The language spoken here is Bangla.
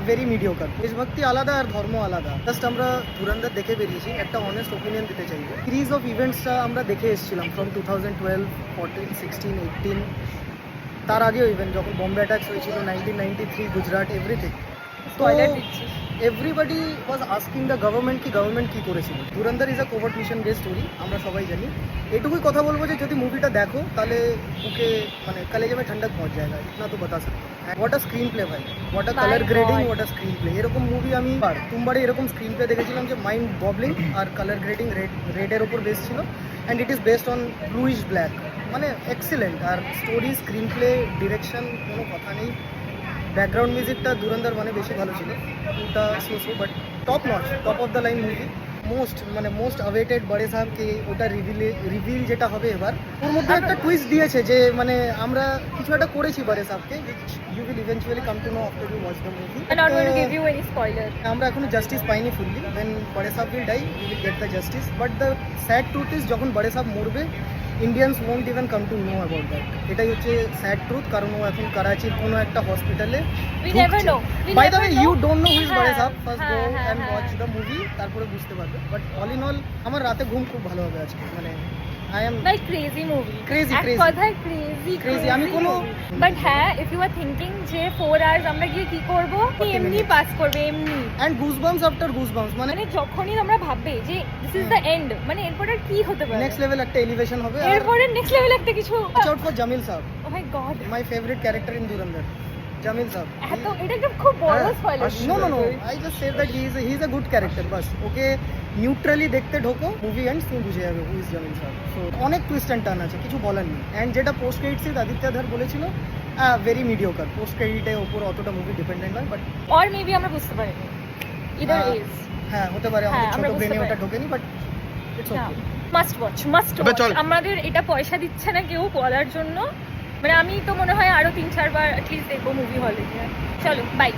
Very mediocre. দেশভক্তি আলাদা আর ধর্ম আলাদা। জাস্ট আমরা ধুরন্ধর দেখে বেরিয়েছি, একটা অনেস্ট ওপিনিয়ন দিতে চাইবো। সিরিজ অফ ইভেন্টসটা আমরা দেখে এসেছিলাম ফ্রম 2012, 14, 16, 18, তার আগেও ইভেন যখন বম্বে অ্যাটাক্স হয়েছিল 1993, গুজরাট, এভরিথিং। তো everybody was asking the government কি গভর্নমেন্ট কী করেছিল। Dhurandhar is a covert mission base story, আমরা সবাই জানি। এটুকুই কথা বলবো যে যদি মুভিটা দেখো তাহলে বুকে মানে কলেজে में ठंडक पहुंच जाएगा, इतना तो बता सकते हैं। व्हाट अ स्क्रीन प्ले ভাই, what a colour grading, what a screen play. এরকম মুভি আমি তুমবারে এরকম স্ক্রিন প্লে দেখেছিলাম যে মাইন্ড ববলিং, আর কালার গ্রেডিং রেডের ওপর বেস ছিল, and it is based on bluish black. মানে এক্সিলেন্ট। আর স্টোরি, স্ক্রিন প্লে, ডিরেকশন কোনো কথা নেই। ব্যাকগ্রাউন্ড মিউজিকটা ধুরন্ধর মানে বেশি ভালো ছিল, ওটা so but top notch, top of the line movie. Most awaited Bade সাহেবকে ওটা রিভিল যেটা হবে এবার, ওর মধ্যে একটা টুইস্ট দিয়েছে যে মানে আমরা কিছু একটা করেছি বড়ে সাহেবকে, you will eventually come to know after you watch the movie. I'm not going to give you any spoiler. আমরা এখনো জাস্টিস পাইনি fully. Then Bade Saheb will die, we will get the justice. But the sad truth is যখন বড়ে সাহেব মরবে, Indians won't even come to know about that. এটাই হচ্ছে স্যাড ট্রুথ, কারণ ও এখন করাচির কোনো একটা হসপিটালে। We never know. By the way, you don't know whose Bade Saheb. First গো হ্যাঁ, অ্যান্ড হ্যাঁ, ওয়াচ দ্য মুভি, তারপরে বুঝতে পারবে। বাট অল ইন অল আমার রাতে ঘুম খুব ভালো হবে আজকে। মানে I am Like crazy movie. Crazy. এক কথায় crazy. আমি কোনো But হ্যাঁ, if you are thinking যে 4 hours আমরা গিয়ে কি করব, এমনি পাস করবে এমনি। অ্যান্ড গুজবাম্পস আফটার গুজবাম্পস, মানে মানে যখনই আমরা ভাববে যে দিস ইজ দ্য এন্ড, মানে এরপর আর কি হতে পারে, নেক্সট লেভেল একটা এলিভেশন হবে। এরপরে নেক্সট লেভেল একটা কিছু। Watch out for Jamil Saheb, oh my God, my favourite character in Dhurandhar, Jamil Saheb. এত এটা একটা খুব বড় spoiler. No, I just said that he is a good character. বাস ওকে নিউট্রালি দেখতে ঢোকো, মুভি এন্ডস তুমি বুঝে যাবে হু ইজ জামিল সাহেব। সো অনেক টুইস্ট অ্যান্ড টার্ন আছে, কিছু বলার নেই। অ্যান্ড যেটা পোস্ট ক্রেডিট সিন আদিত্য ধর বলেছিল, ভেরি মিডিওকার। পোস্ট ক্রেডিটের ওপর অতটা মুভি ডিপেন্ডেন্ট নয়, বাট আর মেবি আমরা বুঝতে পারিনি ইদার ইজ। হ্যাঁ হতে পারে আমাদের আমরা ছোট বুঝতে ব্রেনে ওটা পারি। ঢোকেনি, but it's okay. Must watch. আমাদের এটা পয়সা দিচ্ছে না কেউ বলার জন্য, মানে আমি তো মনে হয় আরো 3-4 বার অ্যাটলিস্ট দেখবো মুভি হলে গিয়ে। চলো বাই।